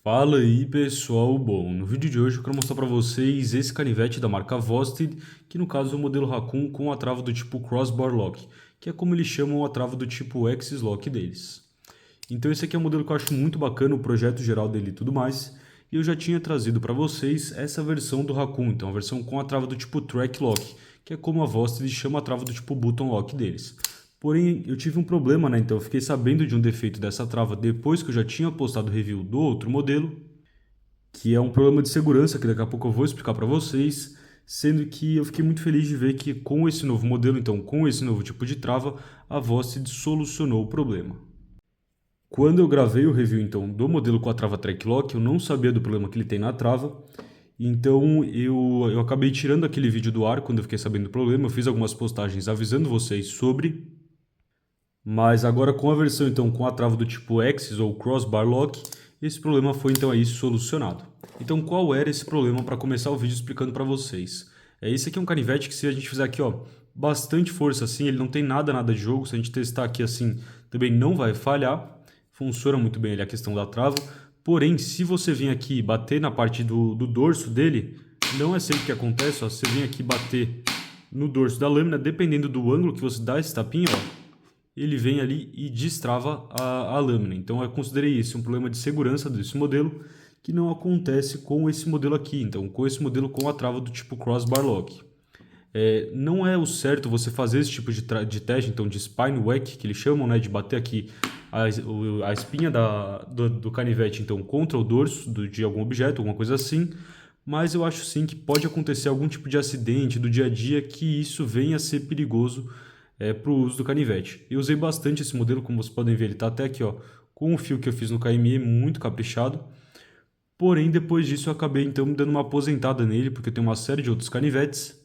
Fala aí pessoal, bom, no vídeo de hoje eu quero mostrar para vocês esse canivete da marca Vosteed, que no caso é o modelo Raccoon com a trava do tipo Crossbar Lock, que é como eles chamam a trava do tipo Axis Lock deles. Então esse aqui é um modelo que eu acho muito bacana, o projeto geral dele e tudo mais, e eu já tinha trazido para vocês essa versão do Raccoon, então a versão com a trava do tipo Track Lock, que é como a Vosteed chama a trava do tipo Button Lock deles. Porém, eu tive um problema, né? Então eu fiquei sabendo de um defeito dessa trava depois que eu já tinha postado review do outro modelo, que é um problema de segurança que daqui a pouco eu vou explicar para vocês, sendo que eu fiquei muito feliz de ver que com esse novo modelo, então com esse novo tipo de trava, a Vosteed solucionou o problema. Quando eu gravei o review então do modelo com a trava Track Lock, eu não sabia do problema que ele tem na trava, então eu acabei tirando aquele vídeo do ar quando eu fiquei sabendo do problema, eu fiz algumas postagens avisando vocês sobre, mas agora com a versão então com a trava do tipo Axis ou Crossbar Lock, esse problema foi então aí solucionado. Então qual era esse problema para começar o vídeo explicando para vocês? Esse aqui é um canivete que se a gente fizer aqui ó, bastante força assim, ele não tem nada de jogo, se a gente testar aqui assim também não vai falhar, funciona muito bem ali a questão da trava, porém se você vir aqui bater na parte do dorso dele, não é sempre que acontece, ó, você vem aqui bater no dorso da lâmina, dependendo do ângulo que você dá esse tapinha, ó, ele vem ali e destrava a lâmina. Então eu considerei esse um problema de segurança desse modelo que não acontece com esse modelo aqui. Então com esse modelo com a trava do tipo Crossbar Lock. Não é o certo você fazer esse tipo de teste, então de spine whack, que eles chamam, né, de bater aqui a espinha do canivete então contra o dorso de algum objeto, alguma coisa assim, mas eu acho sim que pode acontecer algum tipo de acidente do dia a dia que isso venha a ser perigoso para o uso do canivete. Eu usei bastante esse modelo, como vocês podem ver, ele está até aqui ó, com o fio que eu fiz no KME muito caprichado, porém depois disso eu acabei então dando uma aposentada nele, porque eu tenho uma série de outros canivetes,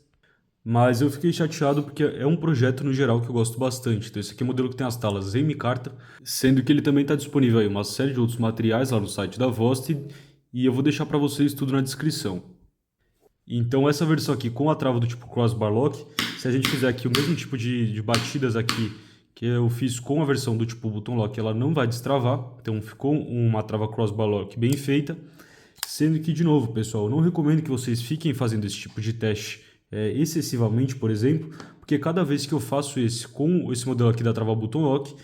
mas eu fiquei chateado porque é um projeto no geral que eu gosto bastante. Então esse aqui é o modelo que tem as talas em micarta, sendo que ele também está disponível aí uma série de outros materiais lá no site da Vosteed e eu vou deixar para vocês tudo na descrição. Então essa versão aqui com a trava do tipo Crossbar Lock, se a gente fizer aqui o mesmo tipo de batidas aqui que eu fiz com a versão do tipo Button Lock, ela não vai destravar. Então ficou uma trava Crossbar Lock bem feita. Sendo que, de novo, pessoal, eu não recomendo que vocês fiquem fazendo esse tipo de teste excessivamente, por exemplo, porque cada vez que eu faço esse com esse modelo aqui da trava Button Lock,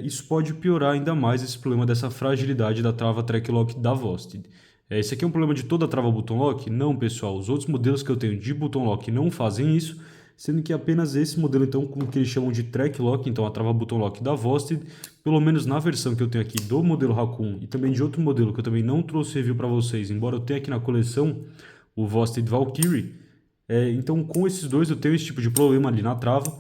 isso pode piorar ainda mais esse problema dessa fragilidade da trava Track Lock da Vosteed. Esse aqui é um problema de toda a trava Button Lock? Não, pessoal. Os outros modelos que eu tenho de Button Lock não fazem isso, sendo que apenas esse modelo, então, com o que eles chamam de Track Lock, então a trava Button Lock da Vosteed, pelo menos na versão que eu tenho aqui do modelo Raccoon e também de outro modelo que eu também não trouxe review para vocês, embora eu tenha aqui na coleção o Vosteed Valkyrie, então com esses dois eu tenho esse tipo de problema ali na trava,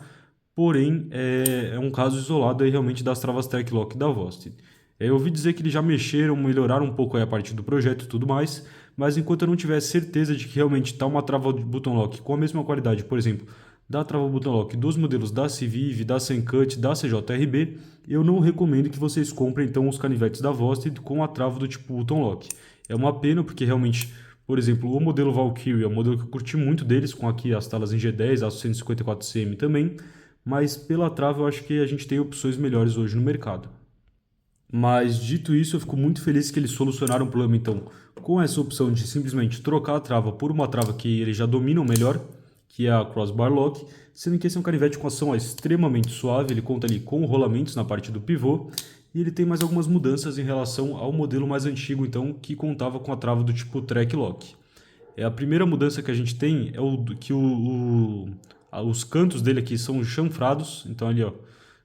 porém é um caso isolado aí realmente das travas Track Lock da Vosteed. Eu ouvi dizer que eles já mexeram, melhoraram um pouco aí a parte do projeto e tudo mais, mas enquanto eu não tiver certeza de que realmente está uma trava de button lock com a mesma qualidade, por exemplo, da trava button lock dos modelos da Civive, da Sencut, da CJRB, eu não recomendo que vocês comprem então os canivetes da Vosteed com a trava do tipo button lock. É uma pena porque realmente, por exemplo, o modelo Valkyrie é um modelo que eu curti muito deles, com aqui as talas em G10, aço 154cm também, mas pela trava eu acho que a gente tem opções melhores hoje no mercado. Mas dito isso, eu fico muito feliz que eles solucionaram o problema então com essa opção de simplesmente trocar a trava por uma trava que eles já dominam melhor, que é a Crossbar Lock, sendo que esse é um canivete com ação extremamente suave, ele conta ali com rolamentos na parte do pivô e ele tem mais algumas mudanças em relação ao modelo mais antigo então que contava com a trava do tipo Track Lock. A primeira mudança que a gente tem é os cantos dele aqui são chanfrados, então ali ó,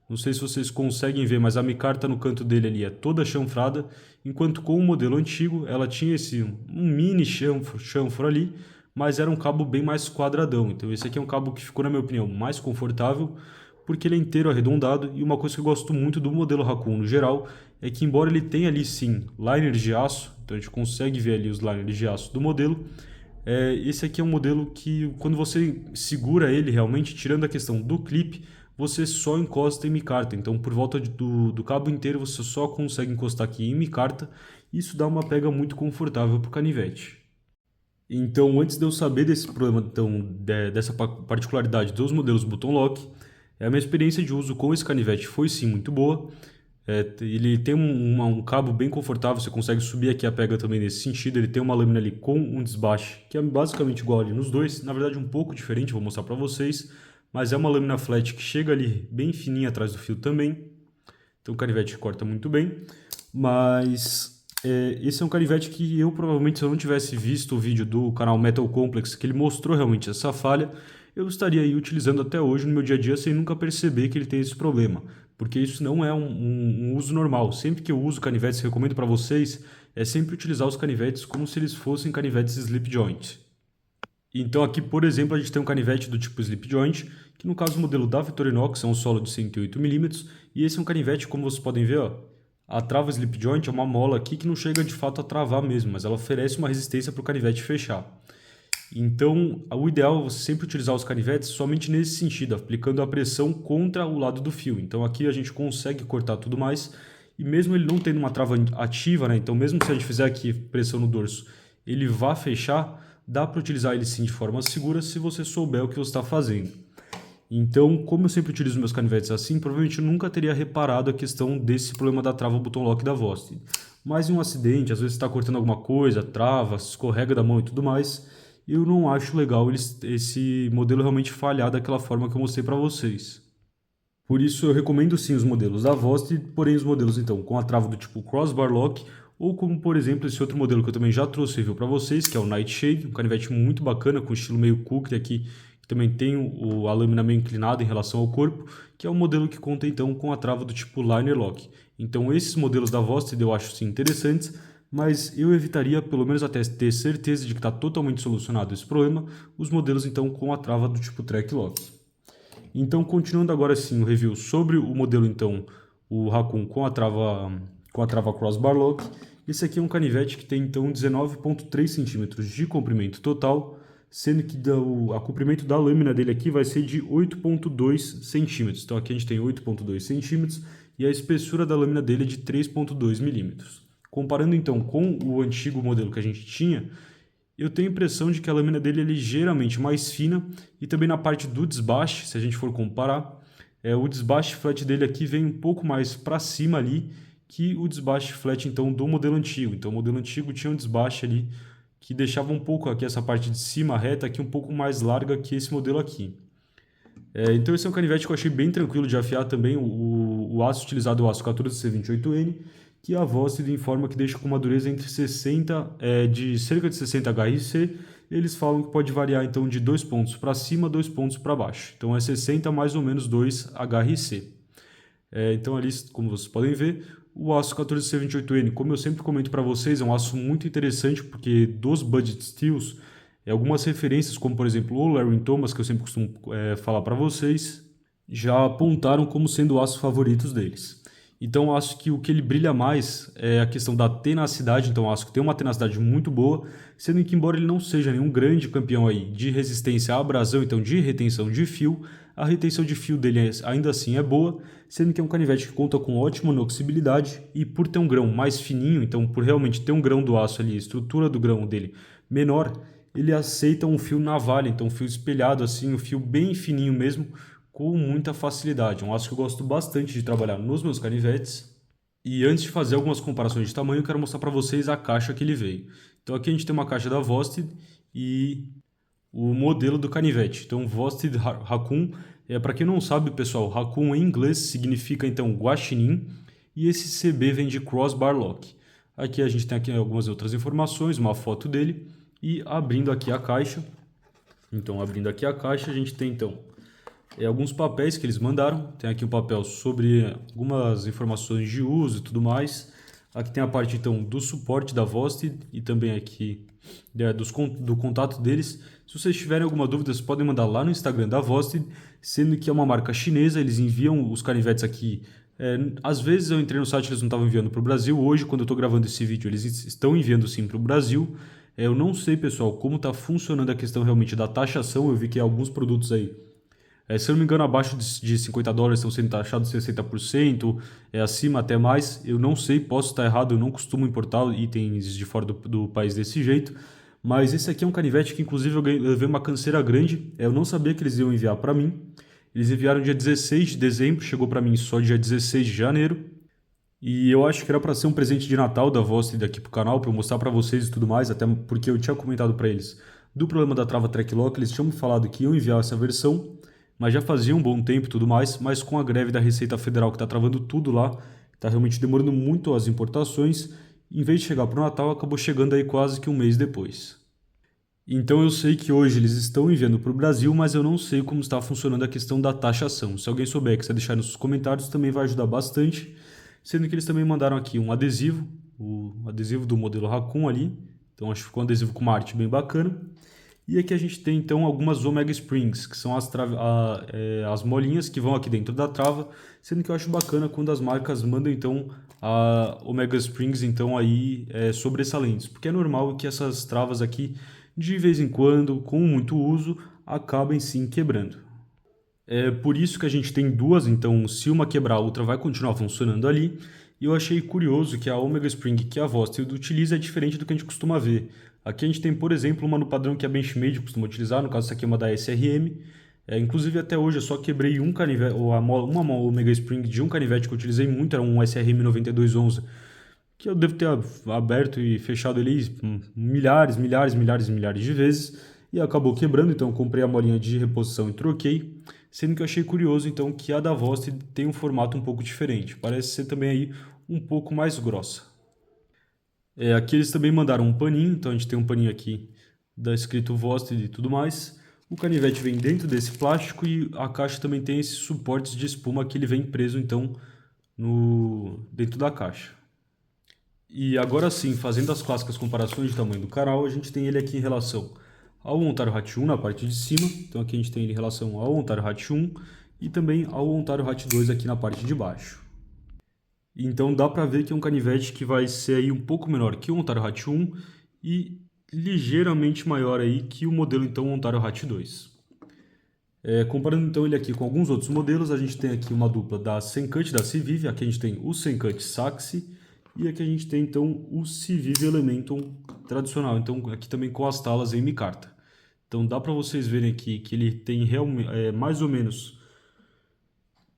não sei se vocês conseguem ver, mas a micarta no canto dele ali é toda chanfrada, enquanto com o modelo antigo ela tinha um mini chanfro ali, mas era um cabo bem mais quadradão. Então esse aqui é um cabo que ficou, na minha opinião, mais confortável, porque ele é inteiro arredondado, e uma coisa que eu gosto muito do modelo Raccoon no geral é que embora ele tenha ali sim liners de aço, então a gente consegue ver ali os liners de aço do modelo, esse aqui é um modelo que quando você segura ele realmente, tirando a questão do clipe, você só encosta em micarta. Então por volta do cabo inteiro você só consegue encostar aqui em micarta. Isso dá uma pega muito confortável para o canivete. Então antes de eu saber desse problema, então, dessa particularidade dos modelos Button Lock, a minha experiência de uso com esse canivete foi sim muito boa. Ele tem um cabo bem confortável, você consegue subir aqui a pega também nesse sentido. Ele tem uma lâmina ali com um desbaste, que é basicamente igual ali nos dois. Na verdade, um pouco diferente, vou mostrar para vocês. Mas é uma lâmina flat que chega ali bem fininha atrás do fio também. Então o canivete corta muito bem. Mas esse é um canivete que eu provavelmente, se eu não tivesse visto o vídeo do canal Metal Complex, que ele mostrou realmente essa falha, eu estaria aí utilizando até hoje no meu dia a dia sem nunca perceber que ele tem esse problema. Porque isso não é um uso normal. Sempre que eu uso canivetes, recomendo para vocês, é sempre utilizar os canivetes como se eles fossem canivetes slip joint. Então aqui, por exemplo, a gente tem um canivete do tipo slip joint, que no caso o modelo da Victorinox é um solo de 108 mm, e esse é um canivete, como vocês podem ver, ó, a trava slip joint é uma mola aqui que não chega de fato a travar mesmo, mas ela oferece uma resistência para o canivete fechar. Então, o ideal é você sempre utilizar os canivetes somente nesse sentido, aplicando a pressão contra o lado do fio. Então aqui a gente consegue cortar tudo mais, e mesmo ele não tendo uma trava ativa, né? Então mesmo se a gente fizer aqui pressão no dorso, ele vai fechar, dá para utilizar ele sim de forma segura se você souber o que você está fazendo. Então, como eu sempre utilizo meus canivetes assim, provavelmente eu nunca teria reparado a questão desse problema da trava button lock da Vosteed. Mas em um acidente, às vezes você está cortando alguma coisa, trava, escorrega da mão e tudo mais, eu não acho legal esse modelo realmente falhar daquela forma que eu mostrei para vocês. Por isso eu recomendo sim os modelos da Vosteed, porém os modelos então com a trava do tipo crossbar lock, ou como por exemplo esse outro modelo que eu também já trouxe review para vocês, que é o Nightshade, um canivete muito bacana com estilo meio kukri aqui, que também tem a lâmina meio inclinada em relação ao corpo, que é um modelo que conta então com a trava do tipo liner lock. Então esses modelos da Vosteed eu acho sim interessantes, mas eu evitaria, pelo menos até ter certeza de que está totalmente solucionado esse problema, os modelos então com a trava do tipo track lock. Então, continuando agora sim o review sobre o modelo então, o Raccoon com a trava crossbar lock. Esse aqui é um canivete que tem então 19,3 centímetros de comprimento total, sendo que o comprimento da lâmina dele aqui vai ser de 8,2 centímetros. Então aqui a gente tem 8,2 centímetros e a espessura da lâmina dele é de 3,2 milímetros. Comparando então com o antigo modelo que a gente tinha, eu tenho a impressão de que a lâmina dele é ligeiramente mais fina e também na parte do desbaste, se a gente for comparar, o desbaste flat dele aqui vem um pouco mais para cima ali que o desbaste flat então do modelo antigo. Então o modelo antigo tinha um desbaste ali que deixava um pouco aqui essa parte de cima reta aqui um pouco mais larga que esse modelo aqui. Então esse é um canivete que eu achei bem tranquilo de afiar também. O aço utilizado é o aço 14C28N, que a Vosteed informa que deixa com uma dureza entre 60, de cerca de 60 HRC. Eles falam que pode variar então de 2 pontos para cima, 2 pontos para baixo. Então é 60 mais ou menos 2 HRC. Então ali, como vocês podem ver, o aço 14C28N, como eu sempre comento para vocês, é um aço muito interessante porque dos budget steels, algumas referências, como por exemplo o Larry Thomas, que eu sempre costumo falar para vocês, já apontaram como sendo o aço favoritos deles. Então eu acho que o que ele brilha mais é a questão da tenacidade, então eu acho que tem uma tenacidade muito boa, sendo que embora ele não seja nenhum grande campeão aí de resistência à abrasão, então de retenção de fio, a retenção de fio dele ainda assim é boa, sendo que é um canivete que conta com ótima inoxibilidade e por ter um grão mais fininho, então por realmente ter um grão do aço ali, a estrutura do grão dele menor, ele aceita um fio navalha, então um fio espelhado assim, um fio bem fininho mesmo, com muita facilidade. Um aço que eu gosto bastante de trabalhar nos meus canivetes. E antes de fazer algumas comparações de tamanho, eu quero mostrar para vocês a caixa que ele veio. Então aqui a gente tem uma caixa da Vosteed e o modelo do canivete. Então Vosteed Raccoon, para quem não sabe, pessoal, Raccoon em inglês significa então guaxinim e esse CB vem de crossbar lock. Aqui a gente tem aqui algumas outras informações, uma foto dele e abrindo aqui a caixa. Então abrindo aqui a caixa a gente tem então alguns papéis que eles mandaram. Tem aqui um papel sobre algumas informações de uso e tudo mais. Aqui tem a parte então do suporte da Vosteed e também aqui do contato deles. Se vocês tiverem alguma dúvida, vocês podem mandar lá no Instagram da Vosteed, sendo que é uma marca chinesa, eles enviam os canivetes aqui. Às vezes eu entrei no site e eles não estavam enviando para o Brasil. Hoje, quando eu estou gravando esse vídeo, eles estão enviando sim para o Brasil. Eu não sei, pessoal, como está funcionando a questão realmente da taxação. Eu vi que alguns produtos aí, se eu não me engano, abaixo de $50 estão sendo taxados 60%, acima até mais. Eu não sei, posso estar errado, eu não costumo importar itens de fora do país desse jeito. Mas esse aqui é um canivete que inclusive eu levei uma canseira grande. Eu não sabia que eles iam enviar para mim. Eles enviaram dia 16 de dezembro, chegou para mim só dia 16 de janeiro. E eu acho que era para ser um presente de Natal da Vosted aqui pro canal, para eu mostrar para vocês e tudo mais, até porque eu tinha comentado para eles do problema da trava Track Lock, eles tinham me falado que iam enviar essa versão, mas já fazia um bom tempo e tudo mais, mas com a greve da Receita Federal que está travando tudo lá, está realmente demorando muito as importações, em vez de chegar pro Natal, acabou chegando aí quase que um mês depois. Então eu sei que hoje eles estão enviando para o Brasil, mas eu não sei como está funcionando a questão da taxação. Se alguém souber, quiser deixar nos comentários, também vai ajudar bastante. Sendo que eles também mandaram aqui um adesivo, o adesivo do modelo Raccoon ali. Então acho que ficou um adesivo com uma arte bem bacana. E aqui a gente tem então algumas Omega Springs, que são as molinhas que vão aqui dentro da trava, sendo que eu acho bacana quando as marcas mandam então a Omega Springs então aí sobressalentes, porque é normal que essas travas aqui de vez em quando, com muito uso, acabem sim quebrando. É por isso que a gente tem duas, então se uma quebrar, a outra vai continuar funcionando ali. E eu achei curioso que a Omega Spring que a Vosted utiliza é diferente do que a gente costuma ver. Aqui a gente tem, por exemplo, uma no padrão que a Benchmade costuma utilizar, no caso essa aqui é uma da SRM. Inclusive até hoje eu só quebrei um canivete, ou uma Omega Spring de um canivete que eu utilizei muito, era um SRM 9211, que eu devo ter aberto e fechado ele milhares de vezes, e acabou quebrando, então eu comprei a molinha de reposição e troquei, sendo que eu achei curioso então que a da Vost tem um formato um pouco diferente, parece ser também aí um pouco mais grossa. Aqui eles também mandaram um paninho, então a gente tem um paninho aqui da escrito Vost e tudo mais. O canivete vem dentro desse plástico e a caixa também tem esses suportes de espuma que ele vem preso então dentro da caixa. E agora sim, fazendo as clássicas comparações de tamanho do canal, a gente tem ele aqui em relação ao Ontario Hatch 1 na parte de cima. Então aqui a gente tem ele em relação ao Ontario Hatch 1 e também ao Ontario Hatch 2 aqui na parte de baixo. Então dá para ver que é um canivete que vai ser aí um pouco menor que o Ontario Hatch 1 e ligeiramente maior aí que o modelo então Ontario Hatch 2. Comparando então ele aqui com alguns outros modelos, a gente tem aqui uma dupla da Sencut da Civive, aqui a gente tem o Sencut Saxi e aqui a gente tem então o Civive Elementon tradicional, então aqui também com as talas em micarta. Então dá para vocês verem aqui que ele tem mais ou menos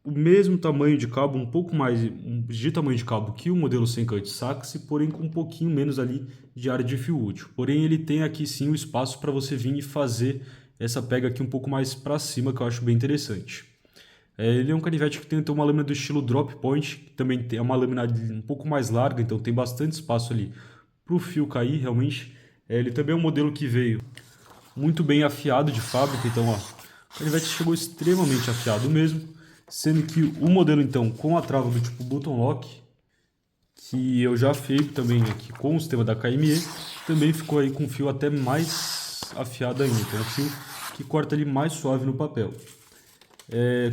o mesmo tamanho de cabo, um pouco mais de tamanho de cabo que o modelo Sencut Saxi, porém com um pouquinho menos ali de área de fio útil. Porém ele tem aqui sim o espaço para você vir e fazer essa pega aqui um pouco mais para cima, que eu acho bem interessante. Ele é um canivete que tem então uma lâmina do estilo drop point, que também tem uma lâmina um pouco mais larga, então tem bastante espaço ali para o fio cair realmente. Ele também é um modelo que veio muito bem afiado de fábrica, então ó, o canivete chegou extremamente afiado mesmo, sendo que o modelo então com a trava do tipo button lock, que eu já afiei também aqui com o sistema da KME, também ficou aí com o fio até mais afiado ainda, então é um fio que corta ali mais suave no papel.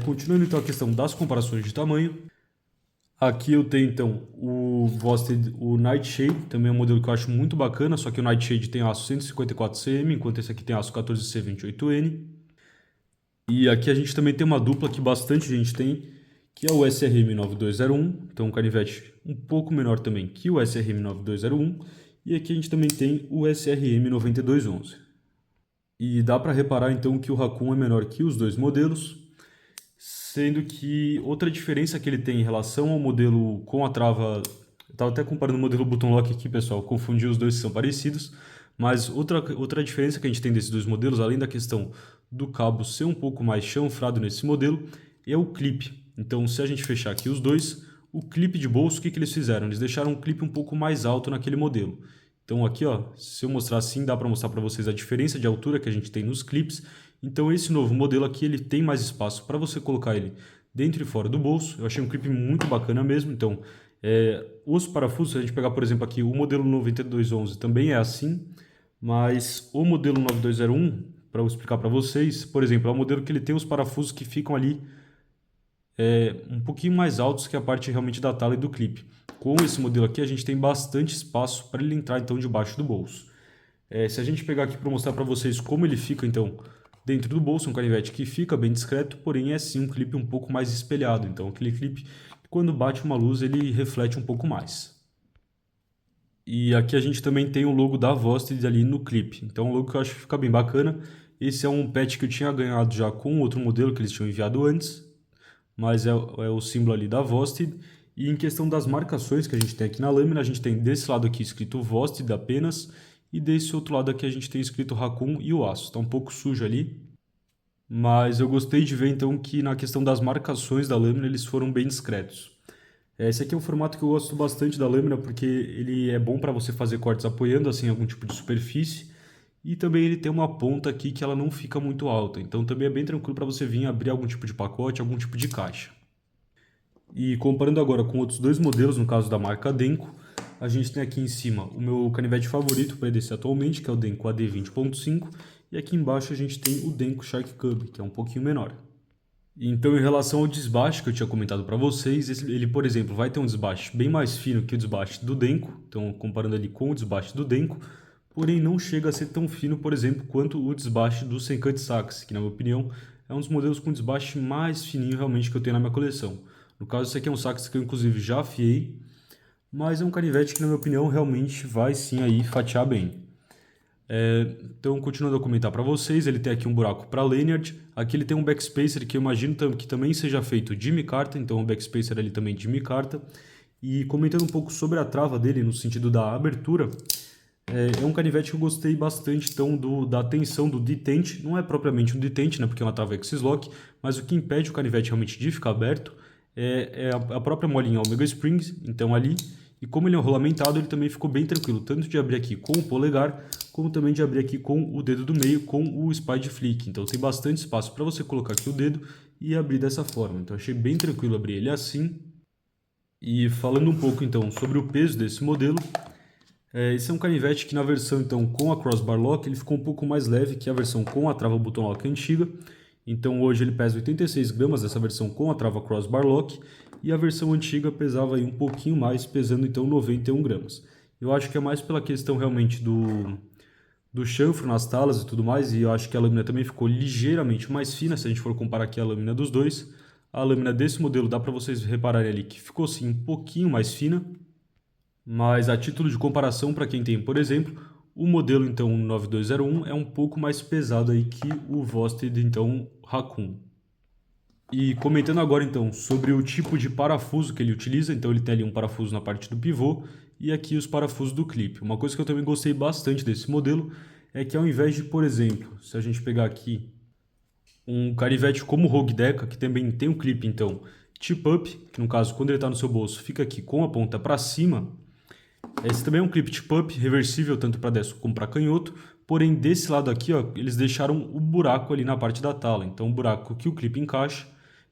Continuando então a questão das comparações de tamanho, aqui eu tenho então o Vosted, o Nightshade, também é um modelo que eu acho muito bacana, só que o Nightshade tem aço 154 cm, enquanto esse aqui tem aço 14C28N. E aqui a gente também tem uma dupla que bastante gente tem, que é o SRM 9201, então um canivete um pouco menor também que o SRM 9201, e aqui a gente também tem o SRM 9211. E dá para reparar então que o Raccoon é menor que os dois modelos, sendo que outra diferença que ele tem em relação ao modelo com a trava, eu estava até comparando o modelo button lock aqui, pessoal, confundi os dois que são parecidos, mas outra diferença que a gente tem desses dois modelos, além da questão do cabo ser um pouco mais chanfrado nesse modelo, é o clipe. Então, se a gente fechar aqui os dois, o clipe de bolso, o que eles fizeram? Eles deixaram um clipe um pouco mais alto naquele modelo. Então aqui, ó, se eu mostrar assim, dá para mostrar para vocês a diferença de altura que a gente tem nos clips. Então esse novo modelo aqui, ele tem mais espaço para você colocar ele dentro e fora do bolso. Eu achei um clipe muito bacana mesmo. Então, os parafusos, se a gente pegar, por exemplo, aqui o modelo 9211 também é assim, mas o modelo 9201, para eu explicar para vocês, por exemplo, é um modelo que ele tem os parafusos que ficam ali um pouquinho mais altos que a parte realmente da tala e do clipe. Com esse modelo aqui, a gente tem bastante espaço para ele entrar então debaixo do bolso. Se a gente pegar aqui para mostrar para vocês como ele fica então dentro do bolso, um canivete que fica bem discreto, porém é sim um clipe um pouco mais espelhado. Então aquele clipe, quando bate uma luz, ele reflete um pouco mais. E aqui a gente também tem o logo da Vosted ali no clipe. Então, um logo que eu acho que fica bem bacana. Esse é um patch que eu tinha ganhado já com outro modelo que eles tinham enviado antes, mas é o símbolo ali da Vosted. E em questão das marcações que a gente tem aqui na lâmina, a gente tem desse lado aqui escrito Vosted apenas, e desse outro lado aqui a gente tem escrito Raccoon e o aço. Está um pouco sujo ali, mas eu gostei de ver então que na questão das marcações da lâmina eles foram bem discretos. Esse aqui é um formato que eu gosto bastante da lâmina porque ele é bom para você fazer cortes apoiando assim algum tipo de superfície, e também ele tem uma ponta aqui que ela não fica muito alta, então também é bem tranquilo para você vir abrir algum tipo de pacote, algum tipo de caixa. E comparando agora com outros dois modelos, no caso da marca Denko, a gente tem aqui em cima o meu canivete favorito para EDC atualmente, que é o Denko AD20.5, e aqui embaixo a gente tem o Denko Shark Cub, que é um pouquinho menor. Então, em relação ao desbaste que eu tinha comentado para vocês, ele, por exemplo, vai ter um desbaste bem mais fino que o desbaste do Denko, então comparando ali com o desbaste do Denko, porém não chega a ser tão fino, por exemplo, quanto o desbaste do Sencut Sax, que na minha opinião é um dos modelos com desbaste mais fininho realmente que eu tenho na minha coleção. No caso, esse aqui é um sax que eu inclusive já afiei, mas é um canivete que na minha opinião realmente vai sim aí fatiar bem. Então, continuando a comentar para vocês, ele tem aqui um buraco para lanyard, aqui ele tem um backspacer que eu imagino que também seja feito de micarta, então o backspacer ali também de micarta. E comentando um pouco sobre a trava dele no sentido da abertura, é um canivete que eu gostei bastante então da tensão do detente, não é propriamente um detente, né, porque é uma trava X-Lock, mas o que impede o canivete realmente de ficar aberto é a própria molinha Omega Springs, então ali, e como ele é um rolamentado, ele também ficou bem tranquilo, tanto de abrir aqui com o polegar, como também de abrir aqui com o dedo do meio, com o Spide Flick. Então tem bastante espaço para você colocar aqui o dedo e abrir dessa forma. Então achei bem tranquilo abrir ele assim. E falando um pouco então sobre o peso desse modelo, esse é um canivete que na versão então com a Crossbar Lock ele ficou um pouco mais leve que a versão com a trava Button Lock antiga. Então hoje ele pesa 86 gramas dessa versão com a trava Crossbar Lock, e a versão antiga pesava aí um pouquinho mais, pesando então 91 gramas. Eu acho que é mais pela questão realmente do chanfro nas talas e tudo mais, e eu acho que a lâmina também ficou ligeiramente mais fina, se a gente for comparar aqui a lâmina dos dois. A lâmina desse modelo dá para vocês repararem ali que ficou sim um pouquinho mais fina, mas a título de comparação para quem tem, por exemplo, o modelo então 9201 é um pouco mais pesado aí que o Vosted então Raccoon. E comentando agora então sobre o tipo de parafuso que ele utiliza, então ele tem ali um parafuso na parte do pivô e aqui os parafusos do clipe. Uma coisa que eu também gostei bastante desse modelo é que ao invés de, por exemplo, se a gente pegar aqui um canivete como o Rogue Deca, que também tem um clipe então tip up, que no caso quando ele está no seu bolso fica aqui com a ponta para cima. Esse também é um clipe tip up reversível tanto para destro como para canhoto, porém desse lado aqui ó, eles deixaram o buraco ali na parte da tala, então o buraco que o clipe encaixa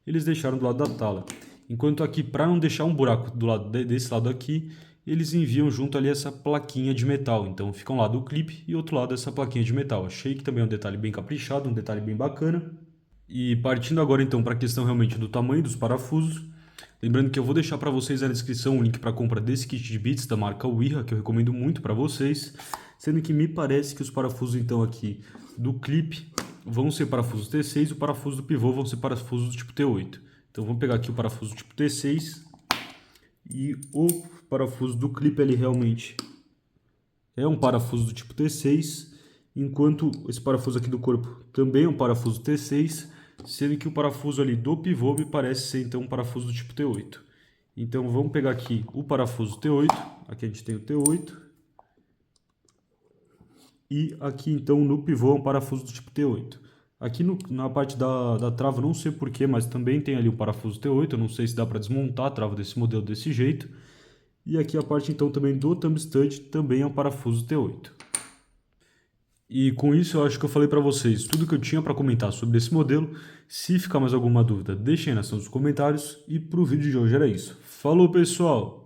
eles deixaram do lado da tala. Enquanto aqui, para não deixar um buraco do lado desse lado aqui, eles enviam junto ali essa plaquinha de metal. Então fica um lado o clipe e outro lado essa plaquinha de metal. Achei que também é um detalhe bem caprichado, um detalhe bem bacana. E partindo agora então para a questão realmente do tamanho dos parafusos, lembrando que eu vou deixar para vocês na descrição o link para a compra desse kit de bits da marca Wiha, que eu recomendo muito para vocês, sendo que me parece que os parafusos então aqui do clipe vão ser parafusos T6 e o parafuso do pivô vão ser parafusos do tipo T8. Então vamos pegar aqui o parafuso do tipo T6 e o parafuso do clipe ele realmente é um parafuso do tipo T6, enquanto esse parafuso aqui do corpo também é um parafuso T6, sendo que o parafuso ali do pivô me parece ser então um parafuso do tipo T8. Então vamos pegar aqui o parafuso T8, aqui a gente tem o T8, e aqui então no pivô é um parafuso do tipo T8. Aqui na parte da trava, não sei porquê, mas também tem ali o parafuso T8, eu não sei se dá para desmontar a trava desse modelo desse jeito. E aqui a parte então também do thumb stud também é um parafuso T8. E com isso eu acho que eu falei para vocês tudo que eu tinha para comentar sobre esse modelo. Se ficar mais alguma dúvida, deixem aí na seção dos comentários. E para o vídeo de hoje era isso. Falou, pessoal!